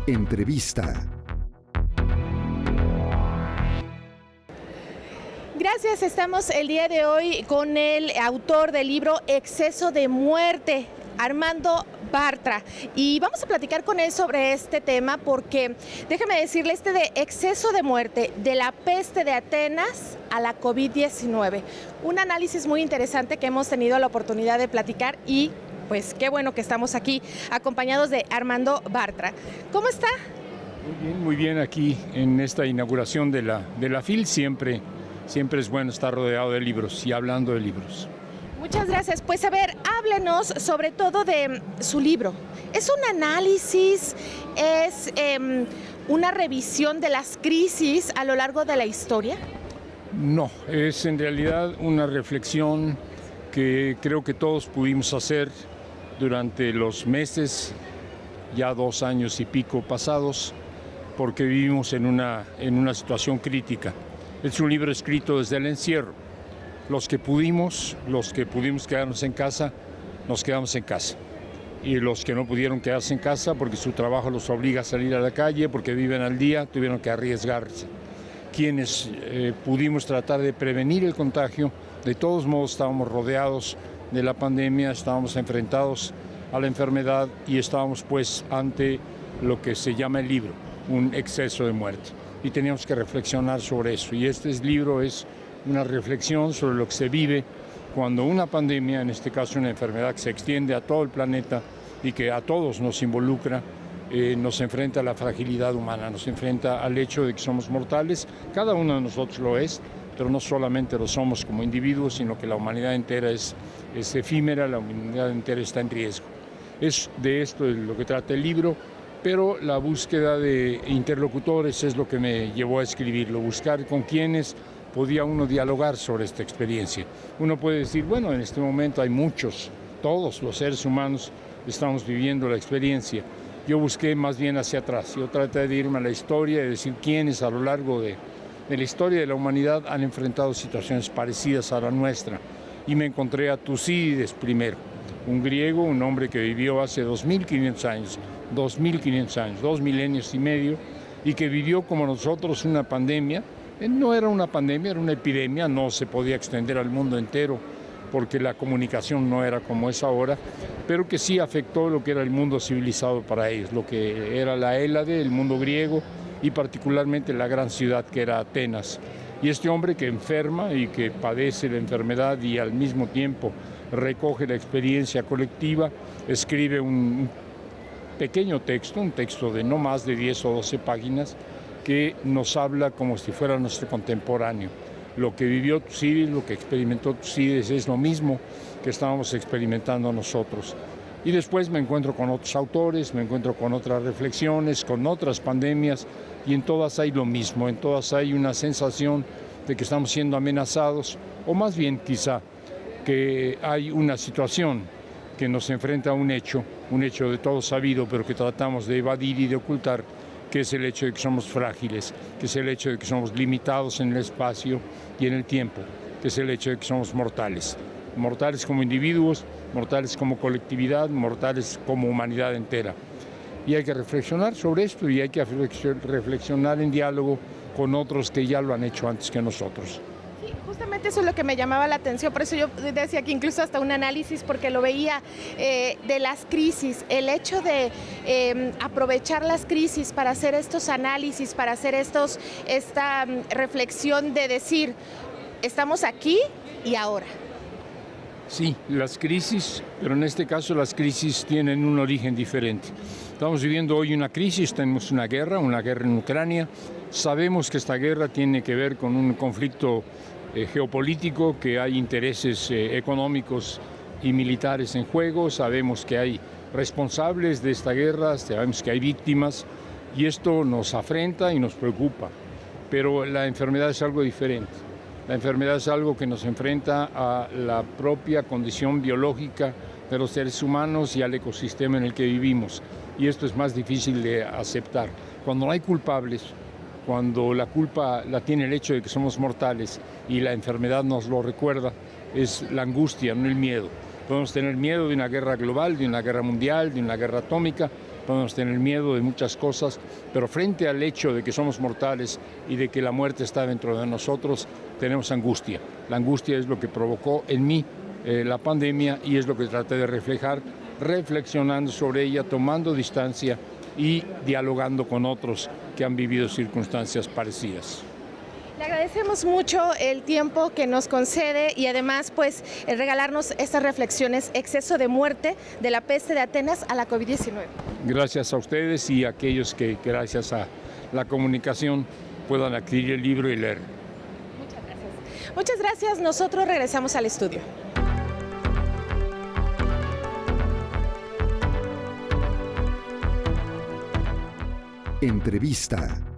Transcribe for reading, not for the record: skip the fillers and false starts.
Entrevista. Gracias, estamos el día de hoy con el autor del libro Exceso de muerte, Armando Bartra, y vamos a platicar con él sobre este tema porque déjame decirle, de exceso de muerte, de la peste de Atenas a la COVID-19, un análisis muy interesante que hemos tenido la oportunidad de platicar y pues qué bueno que estamos aquí acompañados de Armando Bartra. ¿Cómo está? Muy bien aquí en esta inauguración de la FIL, siempre es bueno estar rodeado de libros y hablando de libros. Muchas gracias. Pues a ver, háblenos sobre todo de su libro. ¿Es un análisis, es una revisión de las crisis a lo largo de la historia? No, es en realidad una reflexión que creo que todos pudimos hacer durante los meses, ya 2 años y pico pasados, porque vivimos en una situación crítica. Es un libro escrito desde el encierro. Los que pudimos quedarnos en casa, nos quedamos en casa. Y los que no pudieron quedarse en casa porque su trabajo los obliga a salir a la calle, porque viven al día, tuvieron que arriesgarse. Quienes pudimos tratar de prevenir el contagio, de todos modos estábamos rodeados de la pandemia, estábamos enfrentados a la enfermedad y estábamos pues ante lo que se llama el libro, un exceso de muerte. Y teníamos que reflexionar sobre eso. Y este libro es una reflexión sobre lo que se vive cuando una pandemia, en este caso una enfermedad que se extiende a todo el planeta y que a todos nos involucra, nos enfrenta a la fragilidad humana, nos enfrenta al hecho de que somos mortales. Cada uno de nosotros lo es, pero no solamente lo somos como individuos, sino que la humanidad entera es efímera, la humanidad entera está en riesgo. Es de esto de lo que trata el libro, pero la búsqueda de interlocutores es lo que me llevó a escribirlo, buscar con quienes podía uno dialogar sobre esta experiencia. Uno puede decir, bueno, en este momento hay muchos, todos los seres humanos estamos viviendo la experiencia. Yo busqué más bien hacia atrás, yo traté de irme a la historia y decir quiénes a lo largo de la historia de la humanidad han enfrentado situaciones parecidas a la nuestra. Y me encontré a Tucídides primero, un griego, un hombre que vivió hace 2.500 años, 2 milenios y medio, y que vivió como nosotros una pandemia. No era una pandemia, era una epidemia, no se podía extender al mundo entero porque la comunicación no era como es ahora, pero que sí afectó lo que era el mundo civilizado para ellos, lo que era la Hélade, el mundo griego y particularmente la gran ciudad que era Atenas. Y este hombre que enferma y que padece la enfermedad y al mismo tiempo recoge la experiencia colectiva, escribe un pequeño texto, un texto de no más de 10 o 12 páginas, que nos habla como si fuera nuestro contemporáneo. Lo que vivió Tucídides, lo que experimentó Tucídides es lo mismo que estábamos experimentando nosotros. Y después me encuentro con otros autores, me encuentro con otras reflexiones, con otras pandemias, y en todas hay lo mismo, en todas hay una sensación de que estamos siendo amenazados, o más bien quizá que hay una situación que nos enfrenta a un hecho de todo sabido, pero que tratamos de evadir y de ocultar, que es el hecho de que somos frágiles, que es el hecho de que somos limitados en el espacio y en el tiempo, que es el hecho de que somos mortales. Mortales como individuos, mortales como colectividad, mortales como humanidad entera. Y hay que reflexionar sobre esto y hay que reflexionar en diálogo con otros que ya lo han hecho antes que nosotros. Sí, justamente eso es lo que me llamaba la atención, por eso yo decía que incluso hasta un análisis, porque lo veía de las crisis, el hecho de aprovechar las crisis para hacer estos análisis, para hacer esta reflexión de decir, estamos aquí y ahora. Sí, las crisis, pero en este caso las crisis tienen un origen diferente. Estamos viviendo hoy una crisis, tenemos una guerra en Ucrania. Sabemos que esta guerra tiene que ver con un conflicto geopolítico, que hay intereses económicos y militares en juego. Sabemos que hay responsables de esta guerra, sabemos que hay víctimas y esto nos afrenta y nos preocupa. Pero la enfermedad es algo diferente. La enfermedad es algo que nos enfrenta a la propia condición biológica de los seres humanos y al ecosistema en el que vivimos. Y esto es más difícil de aceptar. Cuando no hay culpables, cuando la culpa la tiene el hecho de que somos mortales y la enfermedad nos lo recuerda, es la angustia, no el miedo. Podemos tener miedo de una guerra global, de una guerra mundial, de una guerra atómica, podemos tener miedo de muchas cosas, pero frente al hecho de que somos mortales y de que la muerte está dentro de nosotros, tenemos angustia. La angustia es lo que provocó en mí la pandemia y es lo que traté de reflejar, reflexionando sobre ella, tomando distancia y dialogando con otros que han vivido circunstancias parecidas. Le agradecemos mucho el tiempo que nos concede y además pues el regalarnos estas reflexiones, exceso de muerte de la peste de Atenas a la COVID-19. Gracias a ustedes y a aquellos que gracias a la comunicación puedan adquirir el libro y leer. Muchas gracias. Muchas gracias. Nosotros regresamos al estudio. Entrevista.